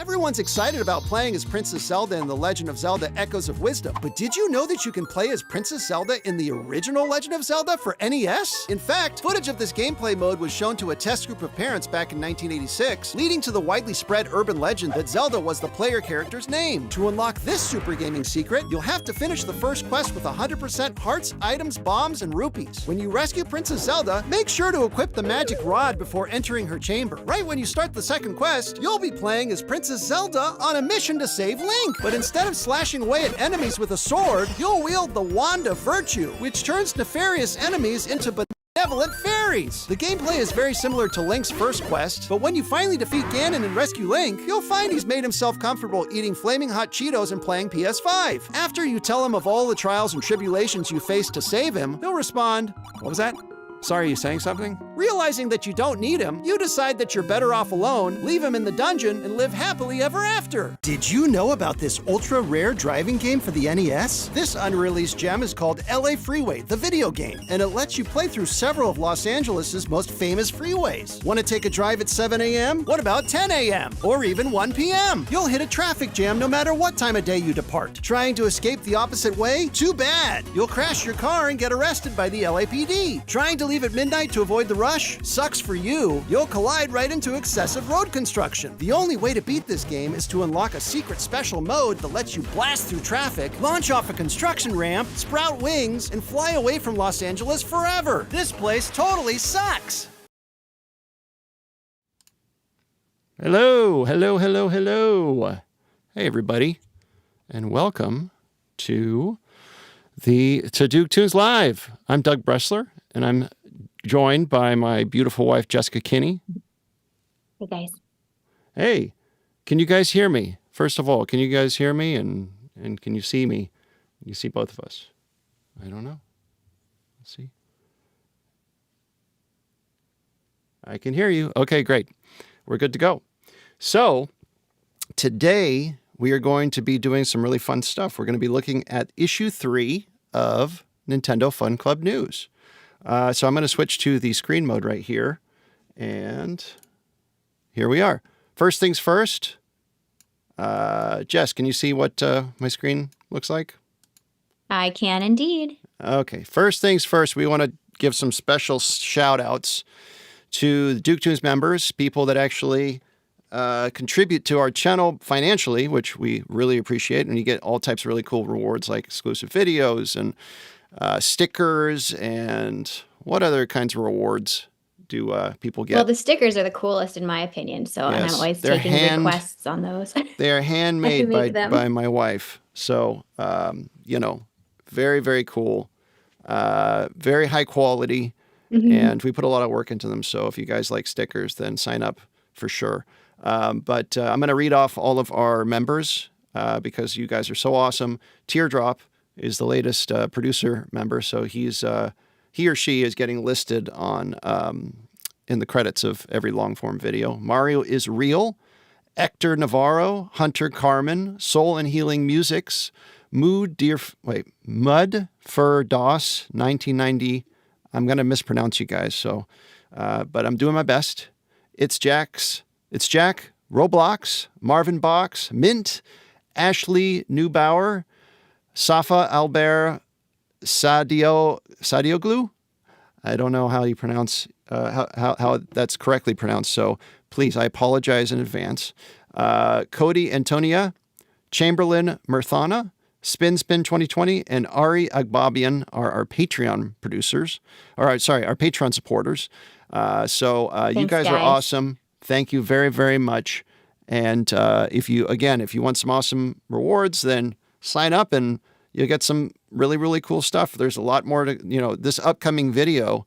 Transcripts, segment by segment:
Everyone's excited about playing as Princess Zelda in The Legend of Zelda Echoes of Wisdom, but did you know that you can play as Princess Zelda in the original Legend of Zelda for NES? In fact, footage of this gameplay mode was shown to a test group of parents back in 1986, leading to the widely spread urban legend that Zelda was the player character's name. To unlock this super gaming secret, you'll have to finish the first quest with 100% hearts, items, bombs, and rupees. When you rescue Princess Zelda, make sure to equip the magic rod before entering her chamber. Right when you start the second quest, you'll be playing as Princess Zelda on a mission to save Link. But instead of slashing away at enemies with a sword, you'll wield the Wand of Virtue, which turns nefarious enemies into benevolent fairies. The gameplay is very similar to Link's first quest, but when you finally defeat Ganon and rescue Link, you'll find he's made himself comfortable eating flaming hot Cheetos and playing PS5. After you tell him of all the trials and tribulations you faced to save him, he'll respond, "What was that? Sorry, you saying something?" Realizing that you don't need him, you decide that you're better off alone, leave him in the dungeon, and live happily ever after. Did you know about this ultra-rare driving game for the NES? This unreleased gem is called LA Freeway, the video game, and it lets you play through several of Los Angeles' most famous freeways. Want to take a drive at 7 a.m.? What about 10 a.m.? Or even 1 p.m.? You'll hit a traffic jam no matter what time of day you depart. Trying to escape the opposite way? Too bad! You'll crash your car and get arrested by the LAPD. Trying to leave at midnight to avoid the rush? Sucks for you. You'll collide right into excessive road construction. The only way to beat this game is to unlock a secret special mode that lets you blast through traffic, launch off a construction ramp, sprout wings, and fly away from Los Angeles forever. This place totally sucks. Hello. Hey, everybody, and welcome to Doogtoons Live. I'm Doug Bresler, and I'm joined by my beautiful wife, Jessica Kinni. Hey, guys. Hey, can you guys hear me? First of all, can you guys hear me, and can you see me? You see both of us? I don't know. Let's see. I can hear you. Okay, great. We're good to go. So today we are going to be doing some really fun stuff. We're going to be looking at issue 3 of Nintendo Fun Club News. So I'm going to switch to the screen mode right here. And here we are. First things first. Jess, can you see what my screen looks like? I can indeed. Okay. First things first, we want to give some special shout outs to the Doogtoons members, people that actually contribute to our channel financially, which we really appreciate. And you get all types of really cool rewards like exclusive videos and stickers, and what other kinds of rewards do people get? Well, the stickers are the coolest in my opinion, so Yes, and I'm always they're taking requests on those. They are handmade by my wife, so very, very cool, very high quality, and we put a lot of work into them. So if you guys like stickers, then sign up for sure. But I'm going to read off all of our members because you guys are so awesome. Teardrop is the latest producer member, so he or she is getting listed on in the credits of every long form video. Mario is Real, Hector Navarro, Hunter Carmen, Soul and Healing Musics, Mud for DOS 1990. I'm gonna mispronounce you guys, so but I'm doing my best. It's Jack, Roblox, Marvin Box, Mint, Ashley Neubauer, Safa Albert Sadioglu. I don't know how you pronounce how that's correctly pronounced, so please, I apologize in advance. Cody Antonia, Chamberlain Murthana, Spin 2020, and Ari Agbabian are our Patreon producers. Our Patreon supporters. Thanks, you guys are awesome. Thank you very, very much. And if you want some awesome rewards, then sign up and you'll get some really, really cool stuff. There's a lot more to, this upcoming video,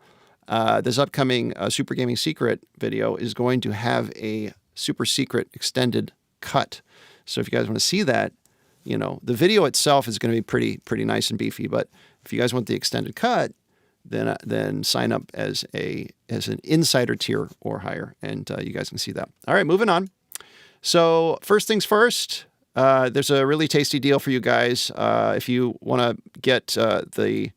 this upcoming Super Gaming Secret video is going to have a super secret extended cut. So if you guys want to see that, the video itself is going to be pretty nice and beefy. But if you guys want the extended cut, then sign up as an insider tier or higher, and you guys can see that. All right, moving on. So first things first, there's a really tasty deal for you guys. If you want to get the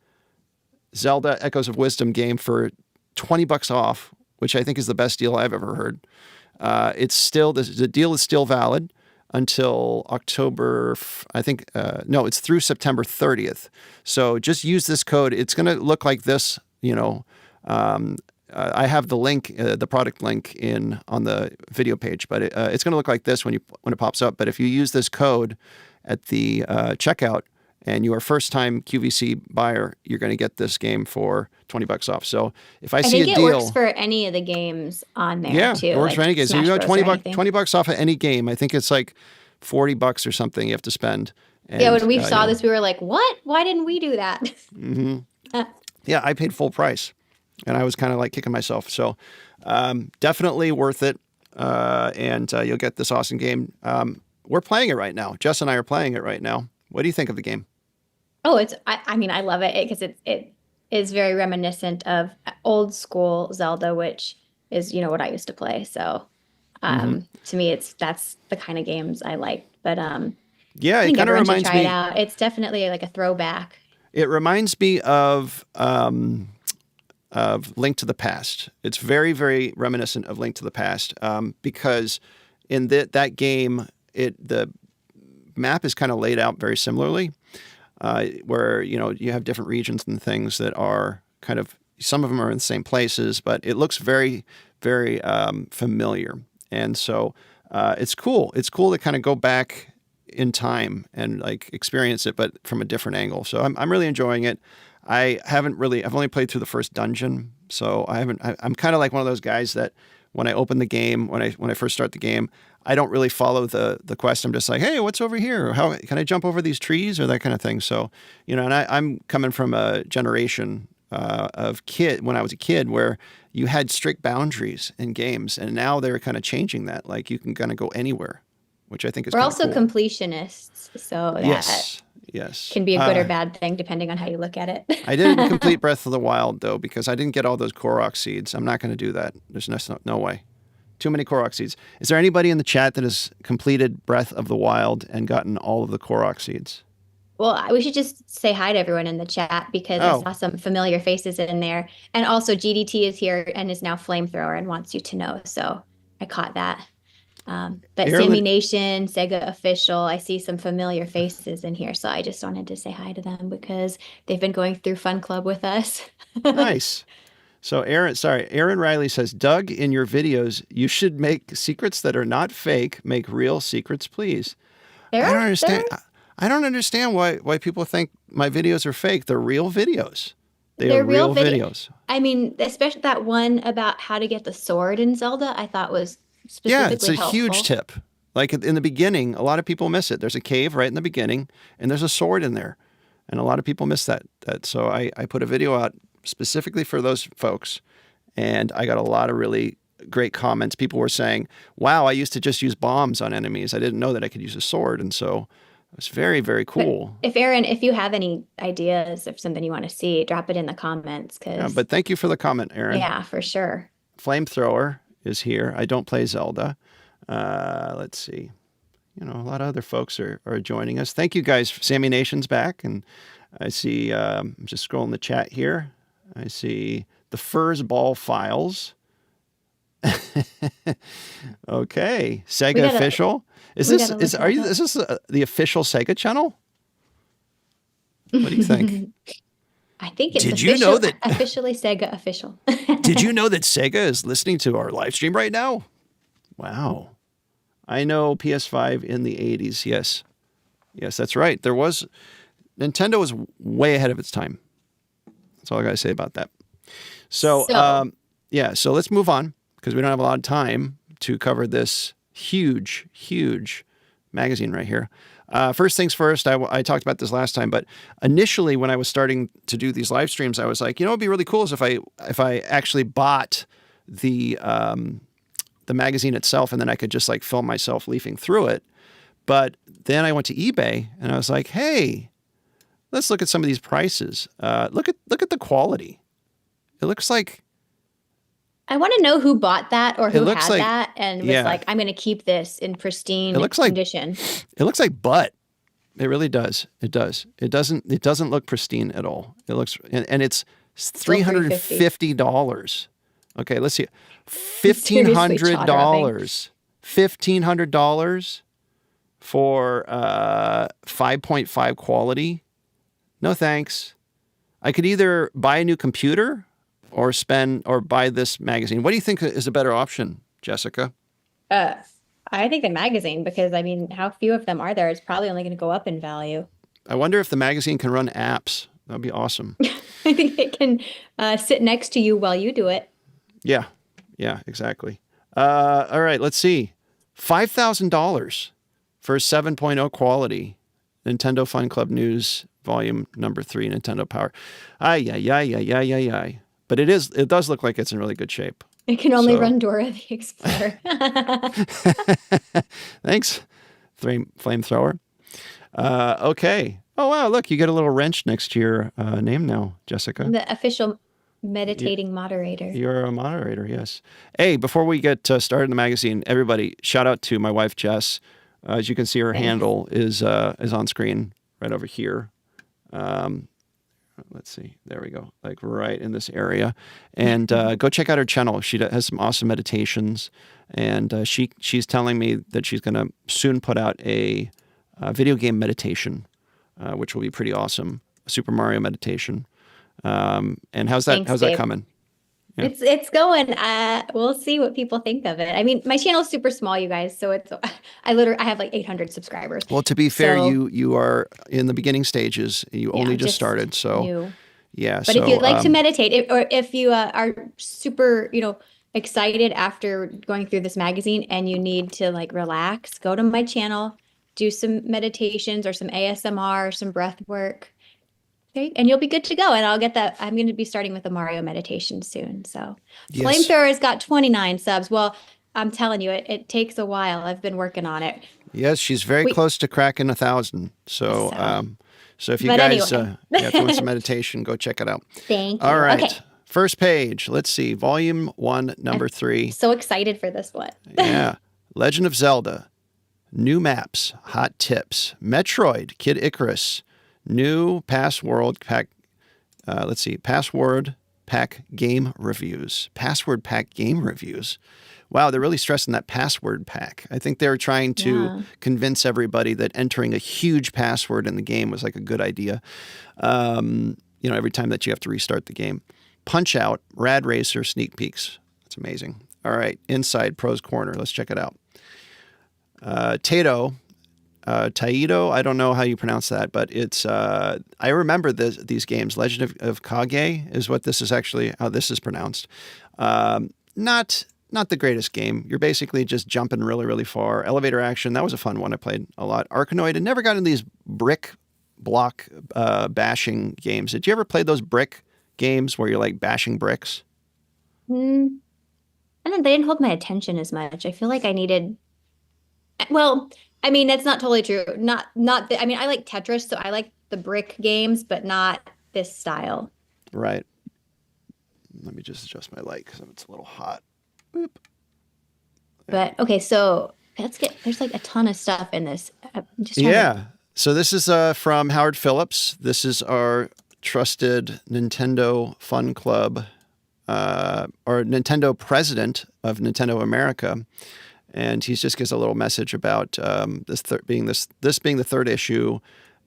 Zelda Echoes of Wisdom game for $20 off, which I think is the best deal I've ever heard. The deal is still valid. until October, I think, no, it's through September 30th. So just use this code. It's going to look like this, I have the link, the product link on the video page, but it's going to look like this when it pops up. But if you use this code at the checkout and you're a first-time QVC buyer, you're going to get this game for $20 off. So if I see a deal, it works for any of the games on there too. Yeah, it works for any game. So you got $20 off of any game. I think it's like $40 or something you have to spend. And, when we saw this, we were like, "What? Why didn't we do that?" Yeah, I paid full price, and I was kind of like kicking myself. So definitely worth it, and you'll get this awesome game. We're playing it right now. Jess and I are playing it right now. What do you think of the game? Oh, I mean, I love it because it is very reminiscent of old school Zelda, which is, what I used to play. So to me, that's the kind of games I like. But yeah, I it kind of reminds try me. It out. It's definitely like a throwback. It reminds me of Link to the Past. It's very, very reminiscent of Link to the Past because in that game, the map is kind of laid out very similarly, where you have different regions and things that are kind of, some of them are in the same places, but it looks very, very familiar, and so it's cool. It's cool to kind of go back in time and like experience it, but from a different angle. So I'm really enjoying it. I've only played through the first dungeon, so I'm kind of like one of those guys that when I open the game, when I first start the game, I don't really follow the quest. I'm just like, hey, what's over here? How can I jump over these trees or that kind of thing? So, and I'm coming from a generation when I was a kid where you had strict boundaries in games, and now they're kind of changing that. Like you can kind of go anywhere, which I think is We're kinda also cool. completionists, so that Yes. can be a good or bad thing depending on how you look at it. I didn't complete Breath of the Wild though because I didn't get all those Korok seeds. I'm not going to do that. There's no way. Too many Korok seeds. Is there anybody in the chat that has completed Breath of the Wild and gotten all of the Korok seeds? Well, we should just say hi to everyone in the chat because I saw some familiar faces in there. And also GDT is here and is now Flamethrower and wants you to know. So I caught that. But Sammy Nation, Sega Official, I see some familiar faces in here. So I just wanted to say hi to them because they've been going through Fun Club with us. Nice. So Aaron Riley says, Doug, in your videos, you should make secrets that are not fake. Make real secrets, please. I don't understand. I don't understand why people think my videos are fake. They're real videos. They're real videos. I mean, especially that one about how to get the sword in Zelda, I thought was specifically it's a helpful. huge tip. Like in the beginning, a lot of people miss it. There's a cave right in the beginning, and there's a sword in there. And a lot of people miss that. So I put a video out specifically for those folks, and I got a lot of really great comments. People were saying, wow, I used to just use bombs on enemies. I didn't know that I could use a sword. And so it was very, very cool. But if you have any ideas of something you want to see, drop it in the comments. But thank you for the comment, Aaron. Yeah, for sure. Flamethrower is here. I don't play Zelda. Let's see. A lot of other folks are joining us. Thank you guys. Sammy Nation's back. And I see, I'm just scrolling the chat here. I see the Furs Ball Files. Okay. Sega Official. Is this the official Sega channel? What do you think? I think it's officially Sega Official. Did you know that Sega is listening to our live stream right now? Wow. I know PS5 in the 80s. Yes. Yes, that's right. Nintendo was way ahead of its time. That's all I got to say about that. So let's move on because we don't have a lot of time to cover this huge, huge magazine right here. First things first, I talked about this last time, but initially when I was starting to do these live streams, I was like, it'd be really cool if I actually bought the magazine itself, and then I could just like film myself leafing through it. But then I went to eBay and I was like, hey, let's look at some of these prices. Look at the quality. It looks like. I want to know who bought that or who had that and was like, I'm going to keep this in pristine condition. It looks like butt. It really does. It does. It doesn't look pristine at all. It looks, and it's $350. Okay, let's see. $1,500. $1,500. for 5.5 quality. No thanks. I could either buy a new computer or buy this magazine. What do you think is a better option, Jessica? I think the magazine, because I mean, how few of them are there? It's probably only going to go up in value. I wonder if the magazine can run apps. That would be awesome. I think it can sit next to you while you do it. Yeah, exactly. All right, let's see. $5,000 for 7.0 quality. Nintendo Fun Club News, volume number 3, Nintendo Power. Ay. But it does look like it's in really good shape. It can only run Dora the Explorer. Thanks, Flamethrower. Okay. Oh, wow, look, you get a little wrench next to your name now, Jessica. The official meditating moderator. You're a moderator, yes. Hey, before we get started in the magazine, everybody, shout out to my wife, Jess. As you can see, her handle is on screen right over here. Let's see. There we go. Like right in this area. And go check out her channel. She has some awesome meditations. And she's telling me that she's going to soon put out a video game meditation, which will be pretty awesome. A Super Mario meditation. And how's that coming? Yeah. It's going. We'll see what people think of it. I mean, my channel is super small, you guys. So I have like 800 subscribers. Well, to be fair, you are in the beginning stages. You only just started, so new. Yeah. But if you'd like to meditate, or if you are super, excited after going through this magazine and you need to like relax, go to my channel, do some meditations or some ASMR, or some breath work. Okay, and you'll be good to go. And I'll get that. I'm going to be starting with a Mario meditation soon. So Flamethrower's got 29 subs. Well, I'm telling you, it takes a while. I've been working on it. Yes, she's very close to cracking 1,000. So if you guys if you want some meditation, go check it out. Thank you. All right. Okay. First page. Let's see. Volume 1, number 3. So excited for this one. Yeah. Legend of Zelda. New maps. Hot tips. Metroid. Kid Icarus. New Password Pack game reviews. Password Pack game reviews. Wow, they're really stressing that password pack. I think they're trying to convince everybody that entering a huge password in the game was like a good idea. Every time that you have to restart the game. Punch Out, Rad Racer sneak peeks. That's amazing. All right, Inside Pros Corner. Let's check it out. Taito, I don't know how you pronounce that, but it's, I remember these games. Legend of Kage is what this is actually, how this is pronounced. Not the greatest game. You're basically just jumping really, really far. Elevator action, that was a fun one. I played a lot. Arkanoid, I never got into these brick block bashing games. Did you ever play those brick games where you're like bashing bricks? And then they didn't hold my attention as much. I feel like I needed, well, I mean, that's not totally true. I like Tetris, so I like the brick games, but not this style. Right. Let me just adjust my light because it's a little hot. Boop. But okay, so there's like a ton of stuff in this. So this is from Howard Phillips. This is our trusted Nintendo Fun Club, or Nintendo president of Nintendo America. And he just gives a little message about this being the third issue,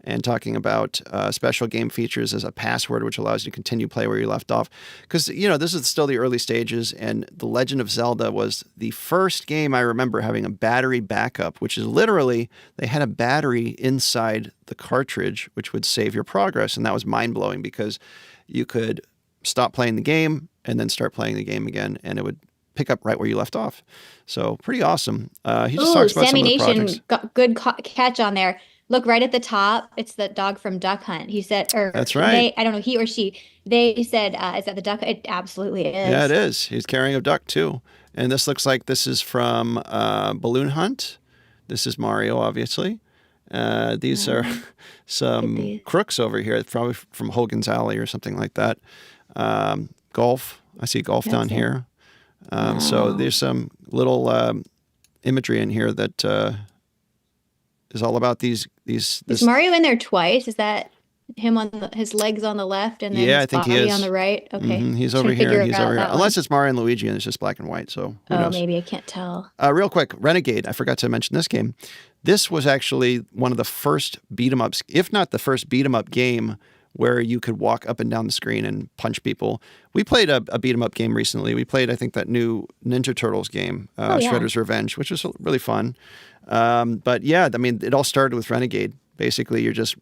and talking about special game features as a password, which allows you to continue play where you left off. Because, this is still the early stages, and The Legend of Zelda was the first game I remember having a battery backup, which is literally, they had a battery inside the cartridge, which would save your progress. And that was mind-blowing because you could stop playing the game and then start playing the game again, and it would pick up right where you left off. So pretty awesome. He just talks about some of the projects. Got good catch on there. Look right at the top. It's the dog from Duck Hunt. He said, that's right. I don't know, he or she. They said, is that the duck? It absolutely is. Yeah, it is. He's carrying a duck too. And this looks like this is from Balloon Hunt. This is Mario, obviously. These are some crooks over here. It's probably from Hogan's Alley or something like that. Golf. I see golf down here. So there's some little imagery in here that is all about these. Is Mario in there twice? Is that him on his legs on the left and then his body on the right? Okay, he's over here. He's over here. Unless it's Mario and Luigi and it's just black and white. So who knows? Maybe I can't tell. Real quick, Renegade. I forgot to mention this game. This was actually one of the first beat 'em ups, if not the first beat 'em up game where you could walk up and down the screen and punch people. We played a beat 'em up game recently. We played, I think, that new Ninja Turtles game, Shredder's Revenge, which was really fun. But yeah, I mean, it all started with Renegade. Basically, you're just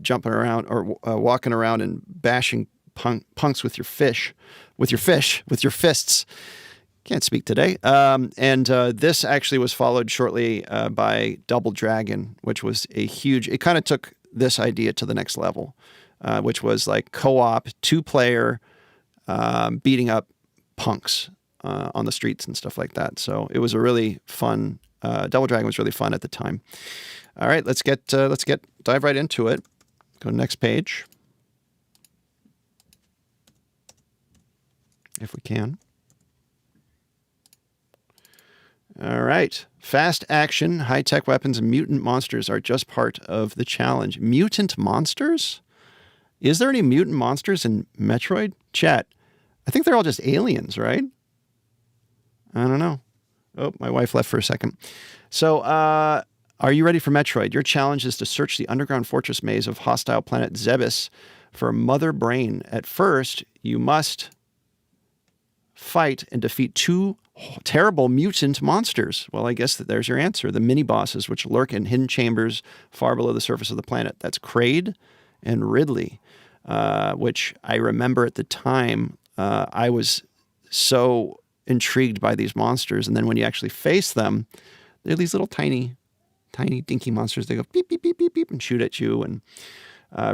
jumping around or walking around and bashing punks with your fists. Can't speak today. And this actually was followed shortly by Double Dragon, which was it kind of took this idea to the next level, which was like co-op, 2-player, beating up punks on the streets and stuff like that. So it was a really fun, Double Dragon was really fun at the time. All right, let's dive right into it. Go to the next page. If we can. All right. Fast action, high-tech weapons, and mutant monsters are just part of the challenge. Mutant monsters? Is there any mutant monsters in Metroid? Chat, I think they're all just aliens, right? I don't know. Oh, my wife left for a second. So, are you ready for Metroid? Your challenge is to search the underground fortress maze of hostile planet Zebes for a mother brain. At first, you must fight and defeat 2 terrible mutant monsters. Well, I guess there's your answer. The mini-bosses, which lurk in hidden chambers far below the surface of the planet. That's Kraid and Ridley, which I remember at the time, I was so intrigued by these monsters. And then when you actually face them, they're these little tiny dinky monsters. They go beep, beep, beep, beep, beep, and shoot at you. And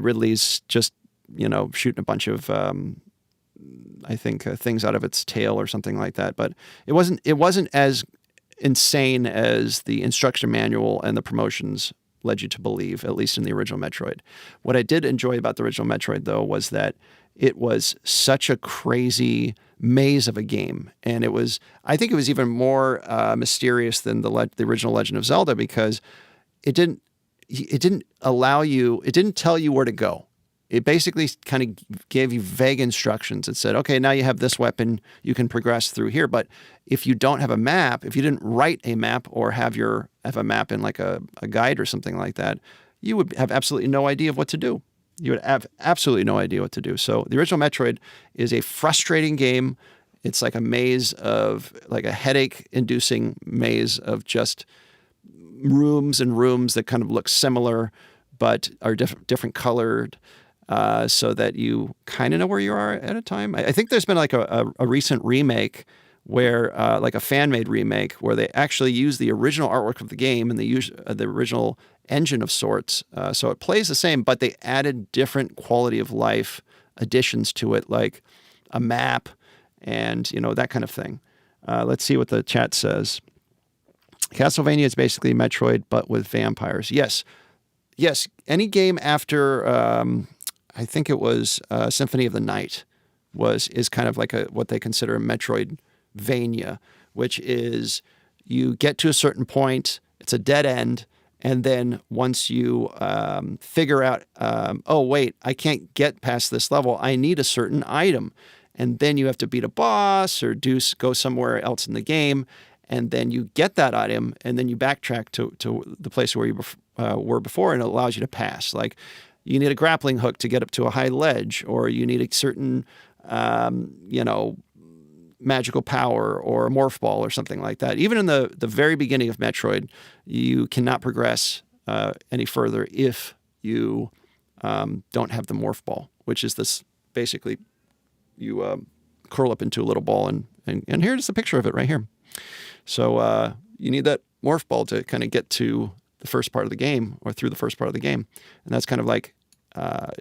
Ridley's just, shooting a bunch of I think things out of its tail or something like that. But it wasn't as insane as the instruction manual and the promotions led you to believe, at least in the original Metroid. What I did enjoy about the original Metroid, though, was that it was such a crazy maze of a game. And I think it was even more mysterious than the original Legend of Zelda, because it didn't tell you where to go. It basically kind of gave you vague instructions. It said, okay, now you have this weapon, you can progress through here. But if you don't have a map, if you didn't write a map or have a map in like a guide or something like that, you would have absolutely no idea of what to do. You would have absolutely no idea what to do. So the original Metroid is a frustrating game. It's like a maze like a headache-inducing maze of just rooms and rooms that kind of look similar but are different colored. So that you kind of know where you are at a time. I think there's been like a recent remake where, like a fan-made remake, where they actually use the original artwork of the game and they use the original engine of sorts. So it plays the same, but they added different quality of life additions to it, like a map and, that kind of thing. Let's see what the chat says. Castlevania is basically Metroid, but with vampires. Yes. Any game after... I think it was Symphony of the Night is kind of like what they consider a Metroidvania, which is you get to a certain point, it's a dead end, and then once you figure out, oh wait, I can't get past this level, I need a certain item, and then you have to beat a boss or go somewhere else in the game, and then you get that item, and then you backtrack to the place where you were before, and it allows you to pass. Like, you need a grappling hook to get up to a high ledge, or you need a certain, magical power or a morph ball or something like that. Even in the very beginning of Metroid, you cannot progress any further if you don't have the morph ball, which is this basically you curl up into a little ball, and here's a picture of it right here. So you need that morph ball to kind of get to the first part of the game, or through the first part of the game. And that's kind of like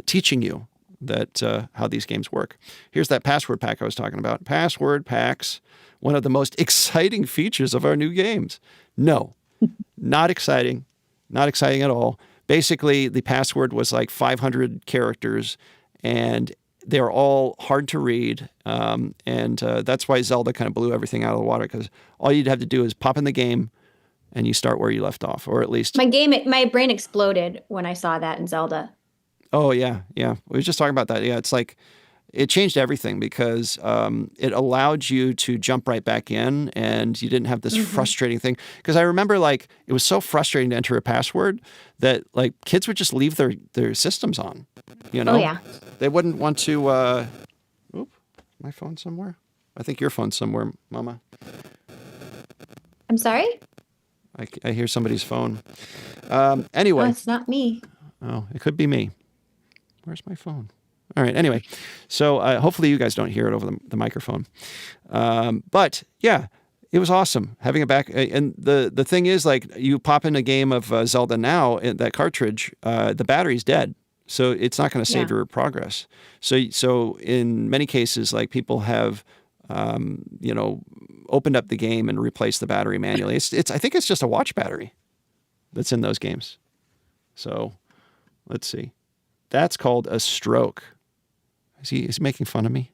teaching you that how these games work. Here's that password pack I was talking about. Password packs, one of the most exciting features of our new games. No, not exciting. Not exciting at all. Basically, the password was like 500 characters, and they're all hard to read. And that's why Zelda kind of blew everything out of the water, because all you'd have to do is pop in the game, and you start where you left off, or at least... My brain exploded when I saw that in Zelda. Oh, yeah. We were just talking about that. Yeah, it's like it changed everything because it allowed you to jump right back in, and you didn't have this frustrating thing. Because I remember, like, it was so frustrating to enter a password that, like, kids would just leave their systems on. You know, Oh, yeah. They wouldn't want to. Oop, my phone somewhere. I think your phone's somewhere, Mama. I'm sorry? I hear somebody's phone. Anyway. Oh, it's not me. Oh, it could be me. Where's my phone? All right. Anyway, so hopefully you guys don't hear it over the microphone. But yeah, it was awesome having it back. And the thing is, like, you pop in a game of Zelda now, that cartridge, the battery's dead. So it's not going to save your progress. So in many cases, like, people have, opened up the game and replaced the battery manually. I think it's just a watch battery that's in those games. So let's see. That's called a stroke. Is he making fun of me?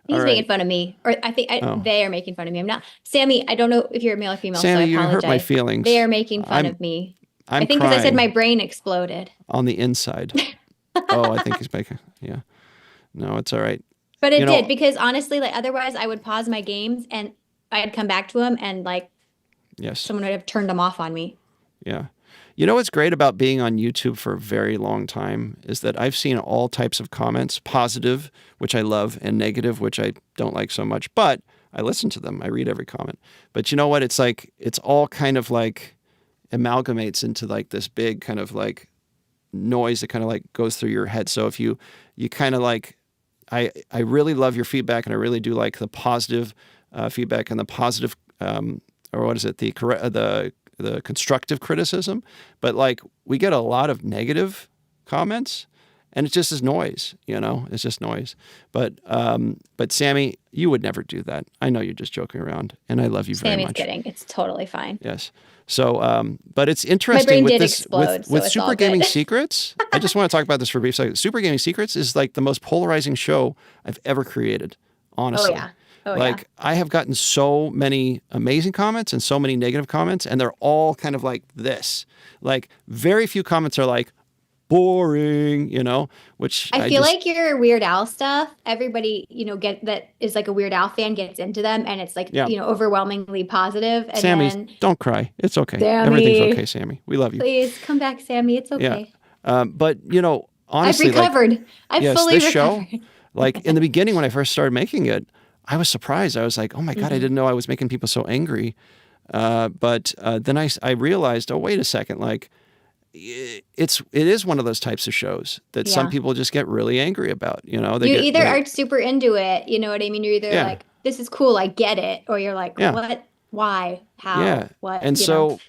He's making fun of me. Or I think they are making fun of me. I'm not. Sammy, I don't know if you're male or female, Sammy, so I apologize. you hurt my feelings. They are making fun of me. I think because I said my brain exploded. On the inside. Oh, I think he's making, yeah. No, it's all right. But it did, because honestly, like, otherwise I would pause my games and I'd come back to them and, like, someone would have turned them off on me. Yeah. You know what's great about being on YouTube for a very long time is that I've seen all types of comments, positive, which I love, and negative, which I don't like so much. But I listen to them. I read every comment. But you know what? It's like, it's all kind of like amalgamates into, like, this big kind of, like, noise that kind of, like, goes through your head. So if you kind of, like, I really love your feedback, and I really do like the positive feedback and the positive, or what is it? The constructive criticism. But, like, we get a lot of negative comments, and it just is noise, it's just noise. But Sammy, you would never do that. I know you're just joking around, and I love you very much. Sammy's kidding. It's totally fine. Yes. So, but it's interesting with this, explode, with Super Gaming Secrets. I just want to talk about this for a brief second. Super Gaming Secrets is, like, the most polarizing show I've ever created, honestly. Like, I have gotten so many amazing comments and so many negative comments, and they're all kind of like this. Like, very few comments are like, boring, which I feel like your Weird Al stuff, everybody, that is like a Weird Al fan gets into them, and it's like, overwhelmingly positive. And Sammy, don't cry. It's okay. Sammy, everything's okay, Sammy. We love you. Please come back, Sammy. It's okay. Yeah. But, honestly, I've recovered. Like, I've fully recovered. Show, like, in the beginning when I first started making it, I was surprised. I was like, oh my God, I didn't know I was making people so angry. But then I realized, oh, wait a second, like, it is one of those types of shows that some people just get really angry about. You either are super into it, you know what I mean? You're either like, this is cool, I get it, or you're like, what, why, how, what? And so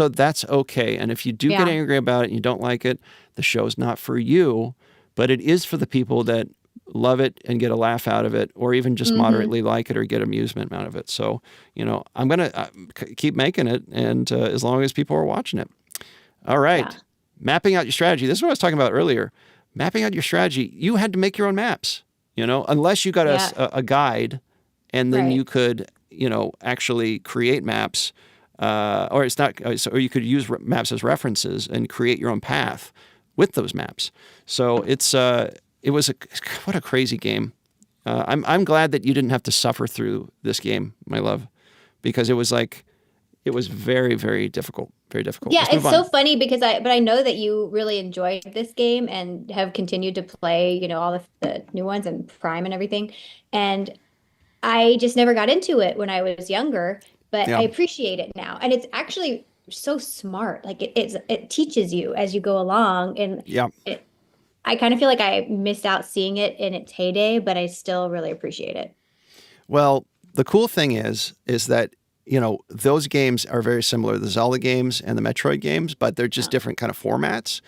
that's okay. And if you do get angry about it and you don't like it, the show's not for you, but it is for the people that love it and get a laugh out of it, or even just moderately like it or get amusement out of it. So, I'm going to keep making it, and as long as people are watching it. All right. Yeah. Mapping out your strategy. This is what I was talking about earlier. Mapping out your strategy. You had to make your own maps, unless you got a guide, and then you could, actually create maps, or you could use maps as references and create your own path with those maps. So what a crazy game. I'm glad that you didn't have to suffer through this game, my love, because it was very, very difficult. Very difficult. Yeah, it's so funny because I know that you really enjoyed this game and have continued to play, all the new ones and Prime and everything. And I just never got into it when I was younger, but I appreciate it now. And it's actually so smart. Like, it teaches you as you go along. And I kind of feel like I missed out seeing it in its heyday, but I still really appreciate it. Well, the cool thing is that those games are very similar, the Zelda games and the Metroid games, but they're just different kind of formats.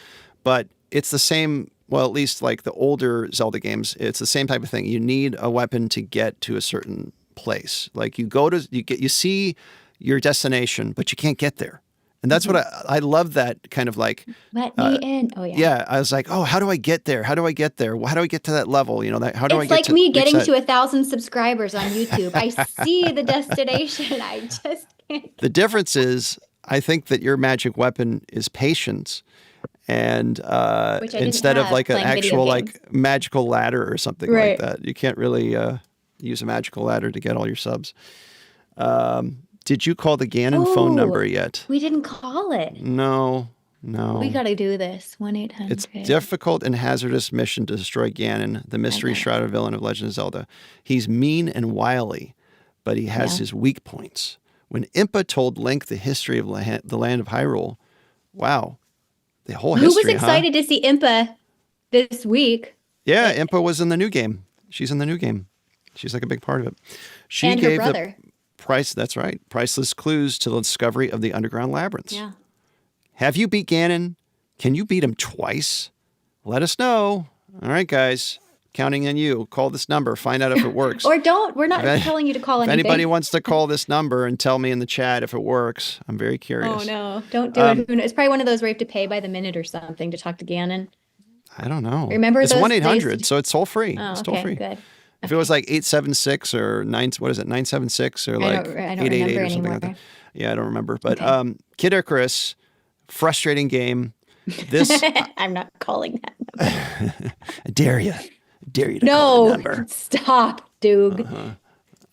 But it's the same, well, at least like the older Zelda games, it's the same type of thing. You need a weapon to get to a certain place. Like, you see your destination, but you can't get there. And that's what I love, that kind of like, let me in. Oh yeah. Yeah. I was like, oh, how do I get there? How do I get there? How do I get to that level? How do I get to? It's like me getting to 1,000 subscribers on YouTube. I see the destination. I just can't. The difference is, I think that your magic weapon is patience. And Which I didn't instead of have like an playing video actual games. like magical ladder or something Right. like that, you can't really use a magical ladder to get all your subs. Did you call the Ganon phone number yet? We didn't call it. No. We got to do this. 1-800. It's difficult and hazardous mission to destroy Ganon, the mystery shrouded villain of Legend of Zelda. He's mean and wily, but he has his weak points. When Impa told Link the history of the land of Hyrule, wow, the whole history, Who was excited to see Impa this week? Yeah, Impa was in the new game. She's in the new game. She's like a big part of it. She and gave her brother. that's right, priceless clues to the discovery of the underground labyrinths. Yeah. Have you beat Ganon? Can you beat him twice? Let us know. All right, guys. Counting on you. Call this number. Find out if it works. Or don't. We're not telling you to call anything. If anybody wants to call this number and tell me in the chat if it works, I'm very curious. Oh, no. Don't do it. Who knows? It's probably one of those where you have to pay by the minute or something to talk to Ganon. I don't know. Remember it's those 1-800, so it's toll free. Oh, it's toll free. Good. If it was like 876 or 976 or like 888 or something like that. Yeah, I don't remember. But Kid Icarus, frustrating game. This I'm not calling that number. I dare you to call the number. Stop, Doog.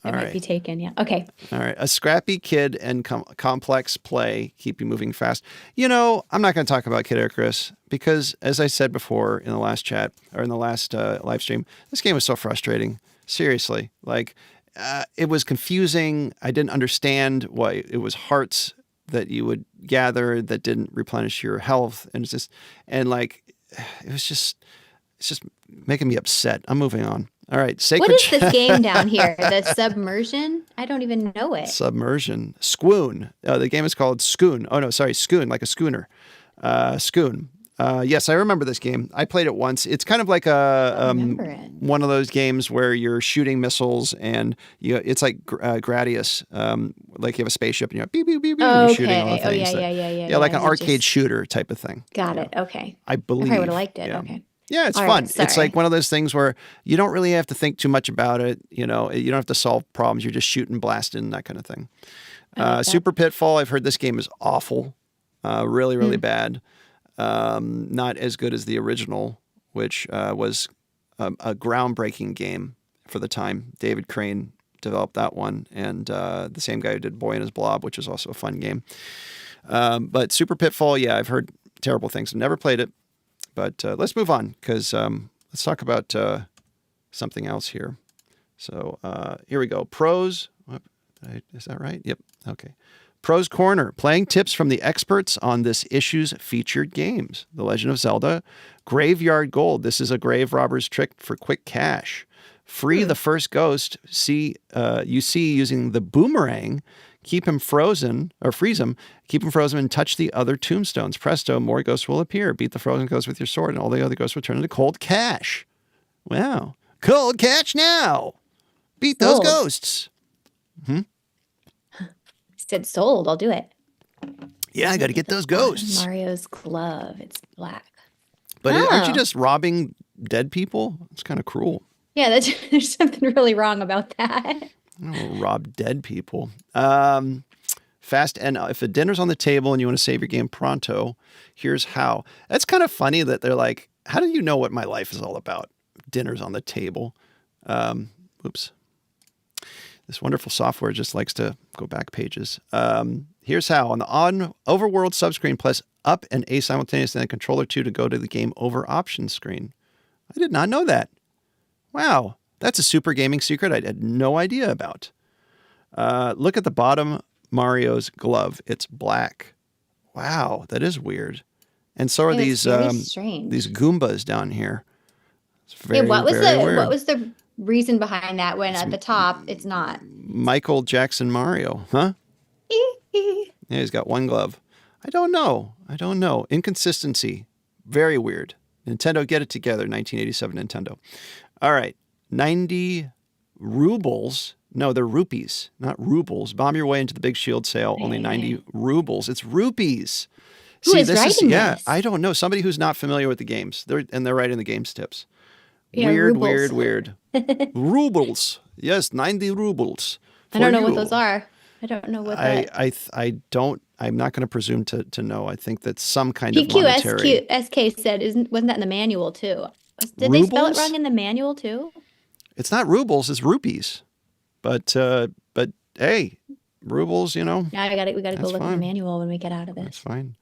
All might be taken, yeah. Okay. All right. A scrappy kid and complex play keep you moving fast. You know, I'm not going to talk about Kid Icarus because, as I said before in the last chat or in the last live stream, this game was so frustrating. Seriously. Like, it was confusing. I didn't understand why it was hearts that you would gather that didn't replenish your health. And it's just, it's just making me upset. I'm moving on. All right. What is this game down here? The Submersion? I don't even know it. Submersion. Scoon. The game is called Scoon. Oh, no, sorry. Scoon, like a schooner. Scoon. Yes, I remember this game. I played it once. It's kind of like one of those games where you're shooting missiles and it's like Gradius. Like you have a spaceship and you're beep, beep, beep, beep, and you're shooting all the things. Yeah, like an arcade shooter type of thing. Got it. Okay. I believe. I probably would have liked it. Yeah. Okay. Yeah, it's fun. It's like one of those things where you don't really have to think too much about it. You know, you don't have to solve problems. You're just shooting, blasting, that kind of thing. Super Pitfall, I've heard this game is awful. Really, really bad. Not as good as the original, which was a groundbreaking game for the time. David Crane developed that one, and the same guy who did Boy and His Blob, which is also a fun game. But Super Pitfall, yeah, I've heard terrible things. I've never played it. But let's move on because let's talk about something else here. So here we go. Pros. Is that right? Yep. Okay. Pros Corner. Playing tips from the experts on this issue's featured games. The Legend of Zelda. Graveyard Gold. This is a grave robber's trick for quick cash. Free the first ghost you see using the boomerang. Keep him frozen, or freeze him, keep him frozen and touch the other tombstones. Presto, more ghosts will appear. Beat the frozen ghost with your sword and all the other ghosts will turn into cold cash. Wow. Cold cash now. Beat those ghosts. Said sold. I'll do it. Yeah, I got to get those ghosts. Mario's glove. It's black. But aren't you just robbing dead people? It's kind of cruel. Yeah, there's something really wrong about that. Oh, rob dead people. Fast and if a dinner's on the table and you want to save your game pronto, here's how. That's kind of funny that they're like, how do you know what my life is all about? Dinner's on the table. Oops. This wonderful software just likes to go back pages. Here's how. On the overworld subscreen, press up and A simultaneously and controller 2 to go to the game over options screen. I did not know that. Wow. That's a super gaming secret I had no idea about. Look at the bottom Mario's glove. It's black. Wow, that is weird. And so are these Goombas down here. It's very, what was weird. What was the reason behind that when at the top it's not? Michael Jackson Mario, huh? Yeah, he's got one glove. I don't know. Inconsistency. Very weird. Nintendo, get it together. 1987 Nintendo. All right. 90 rubles. No, they're rupees, not rubles. Bomb your way into the big shield sale. Only 90 rubles. It's rupees. Who is writing this? I don't know. Somebody who's not familiar with the games. They're writing the games tips. Yeah, Weird. Rubles. Yes, 90 rubles. I don't know what those are. I don't know what that. I don't. I'm not going to presume to know. I think that some kind of monetary. PQSK said, wasn't that in the manual too? Did they spell it Rubles? wrong in the manual too? It's not rubles, it's rupees. But hey, rubles, you know. Now we gotta go look at the manual when we get out of this. That's fine.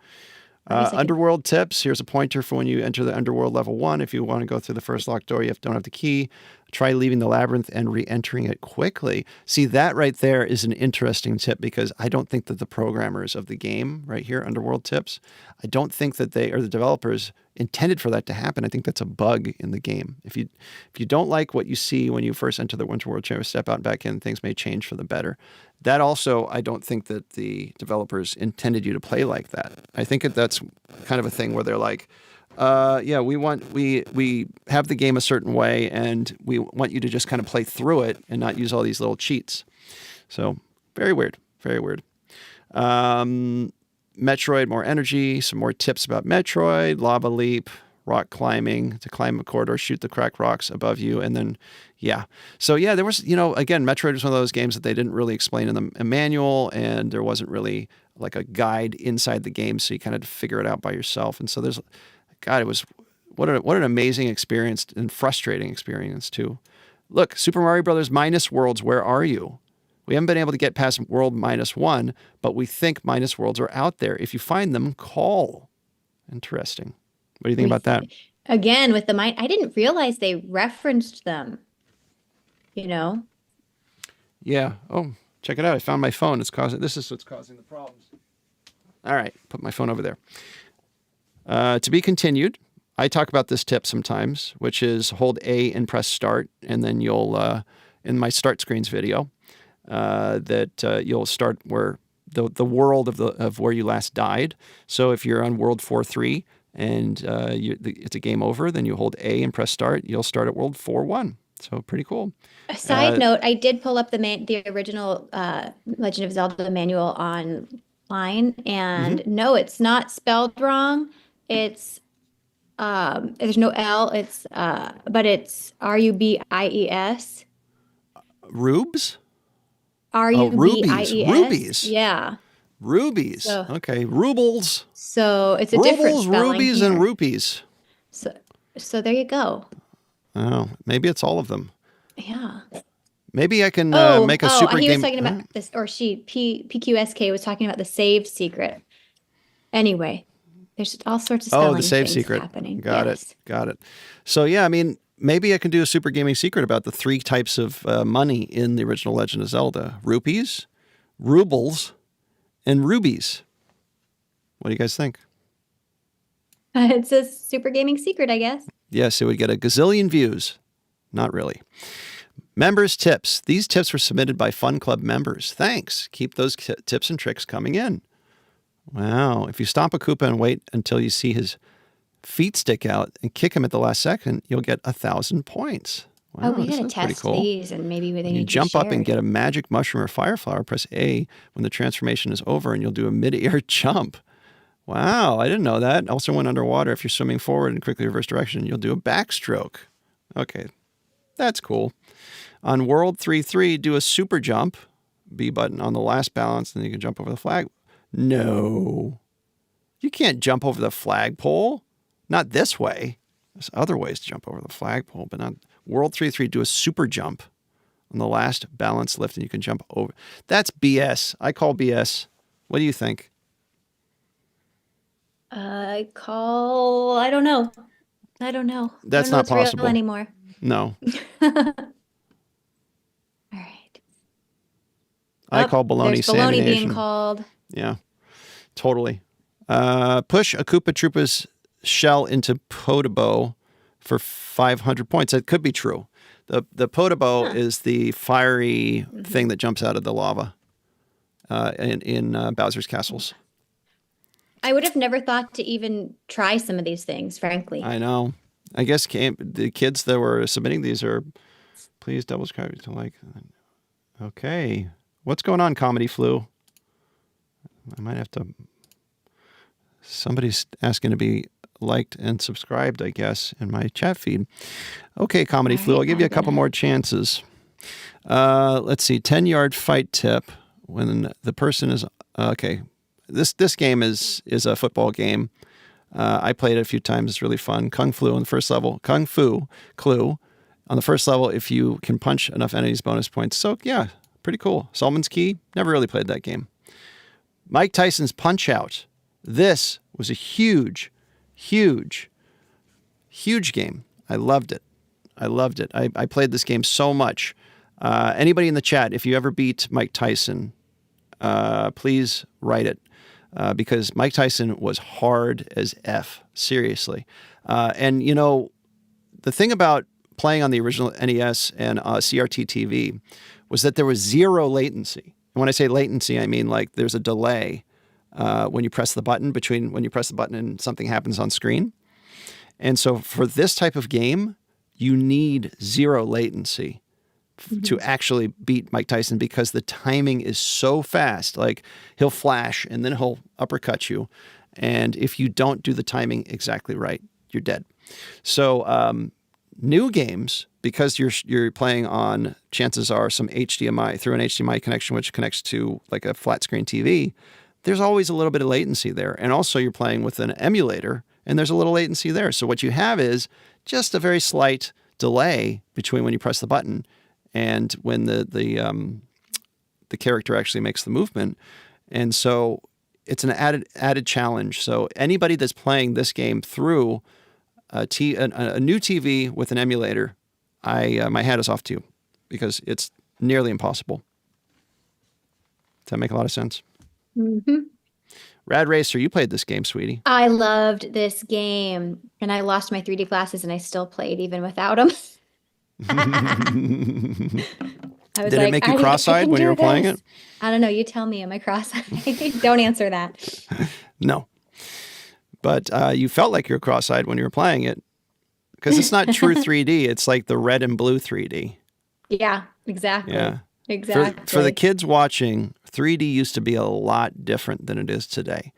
Underworld tips. Here's a pointer for when you enter the Underworld level 1. If you want to go through the first locked door, don't have the key. Try leaving the labyrinth and re-entering it quickly. See, that right there is an interesting tip because I don't think that the programmers of the game right here, Underworld tips, I don't think that they or the developers intended for that to happen. I think that's a bug in the game. If you don't like what you see when you first enter the Winterworld chamber, step out and back in, things may change for the better. That also, I don't think that the developers intended you to play like that. I think that's kind of a thing where they're like, we have the game a certain way, and we want you to just kind of play through it and not use all these little cheats. So very weird, very weird. Metroid, more energy, some more tips about Metroid, lava leap, rock climbing, to climb a corridor, shoot the cracked rocks above you, and then, yeah. So, yeah, there was, again, Metroid was one of those games that they didn't really explain in the manual, and there wasn't really like a guide inside the game, so you kind of had to figure it out by yourself. And so God, it was, what an amazing experience and frustrating experience, too. Look, Super Mario Brothers minus worlds, where are you? We haven't been able to get past world -1, but we think minus worlds are out there. If you find them, call. Interesting. What do you think about that? Again, with the I didn't realize they referenced them. Yeah. Oh, check it out. I found my phone. This is what's causing the problems. All right. Put my phone over there. To be continued. I talk about this tip sometimes, which is hold A and press start. And then you'll, in my start screens video, you'll start where the world of where you last died. So if you're on world 4-3 and it's a game over, then you hold A and press start. You'll start at world 4-1. So pretty cool. A side note, I did pull up the original Legend of Zelda manual online, and no, it's not spelled wrong. It's there's no L. But it's RUBIES. Rubes? RUBIES. Rubies. Yeah. Rubies. So, okay. Rubles. So it's a different spelling rubies, here. and rupees. So there you go. Oh, maybe it's all of them. Yeah. Maybe I can make a super game. He was talking about this, or PQSK was talking about the saved secret. Anyway, there's all sorts of spelling the save things secret happening. Got it. So yeah, I mean, maybe I can do a super gaming secret about the 3 types of money in the original Legend of Zelda: rupees, rubles, and rubies. What do you guys think? It's a super gaming secret, I guess. Yes, it would get a gazillion views. Not really. Members' tips. These tips were submitted by Fun Club members. Thanks. Keep those tips and tricks coming in. Wow. If you stomp a Koopa and wait until you see his feet stick out and kick him at the last second, you'll get 1,000 points. Wow, we gotta test these, and maybe they need to jump up and it. get a magic mushroom or fire flower. Press A when the transformation is over, and you'll do a mid-air jump. Wow, I didn't know that. Also, when underwater, if you're swimming forward in quickly reverse direction, you'll do a backstroke. Okay, that's cool. On World 3-3, do a super jump, B button on the last balance, and then you can jump over the flag. No, you can't jump over the flagpole. Not this way. There's other ways to jump over the flagpole, but not World 3-3. Do a super jump on the last balance lift, and you can jump over. That's BS. I call BS. What do you think? I don't know. That's not possible real anymore. No. All right. I call baloney. There's baloney being Nation. called. Yeah, totally. Push a Koopa Troopa's shell into Podobo for 500 points. That could be true. The Podobo is the fiery thing that jumps out of the lava in Bowser's castles. I would have never thought to even try some of these things, frankly. I know. I guess the kids that were submitting these are, please double subscribe to like. Okay. What's going on, Comedy Flu? I might have to. Somebody's asking to be liked and subscribed, I guess, in my chat feed. Okay, Comedy Flu, I'll give you a couple more chances. Let's see. 10-yard fight tip when the person is. Okay. this game is a football game. I played it a few times. It's really fun. Kung Fu on the first level. Kung Fu Clue on the first level. If you can punch enough enemies, bonus points. So yeah, pretty cool. Solomon's Key. Never really played that game. Mike Tyson's Punch Out. This was a huge game. I loved it. I played this game so much. Anybody in the chat, if you ever beat Mike Tyson, please write it. Because Mike Tyson was hard as F, seriously. And, you know, the thing about playing on the original NES and CRT TV was that there was zero latency. And when I say latency, I mean like there's a delay when you press the button between when you press the button and something happens on screen. And so for this type of game, you need zero latency to actually beat Mike Tyson because the timing is so fast. Like he'll flash and then he'll uppercut you. And if you don't do the timing exactly right, you're dead. So new games, because you're playing on, chances are, some HDMI, through an HDMI connection, which connects to like a flat screen TV, there's always a little bit of latency there. And also you're playing with an emulator and there's a little latency there. So what you have is just a very slight delay between when you press the button and when the character actually makes the movement. And so it's an added challenge. So anybody that's playing this game through a new TV with an emulator, my hat is off to you because it's nearly impossible. Does that make a lot of sense? Mm-hmm. Rad Racer, you played this game, sweetie. I loved this game, and I lost my 3D glasses, and I still played even without them. Did it make you cross-eyed when you were playing it? I don't know. You tell me. Am I cross-eyed? Don't answer that. No. But you felt like you were cross-eyed when you were playing it because it's not true 3D. It's like the red and blue 3D. Yeah, exactly. Yeah. Exactly. For the kids watching, 3D used to be a lot different than it is today.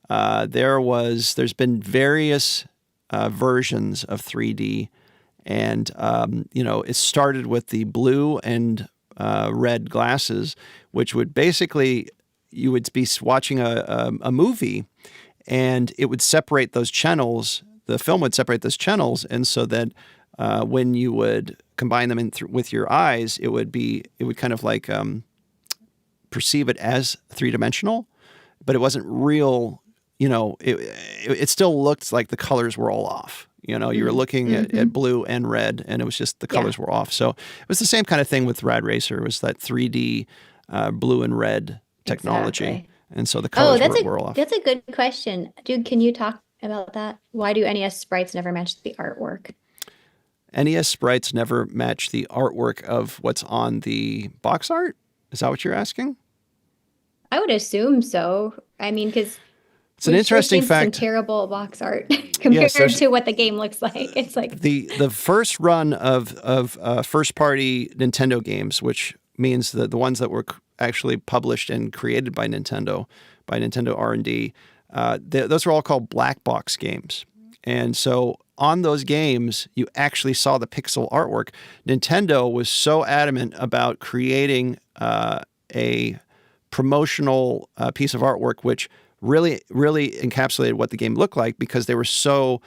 There's been various versions of 3D, and it started with the blue and red glasses, which would basically, you would be watching a movie, and it would separate those channels. The film would separate those channels, and so that when you would combine them with your eyes, it would kind of like perceive it as three-dimensional, but it wasn't real. It still looked like the colors were all off. You were looking at blue and red, and it was just the colors were off. So it was the same kind of thing with Rad Racer. It was that 3D blue and red technology. Exactly. And so the colors were all off. That's a good question. Dude, can you talk about that? Why do NES sprites never match the artwork? NES sprites never match the artwork of what's on the box art? Is that what you're asking? I would assume so. I mean, because it's an interesting fact. Some terrible box art compared to what the game looks like. It's like the first run of first party Nintendo games, which means that the ones that were actually published and created by Nintendo R&D, those were all called black box games. And so on those games, you actually saw the pixel artwork. Nintendo was so adamant about creating a promotional piece of artwork, which really, really encapsulated what the game looked like because they were so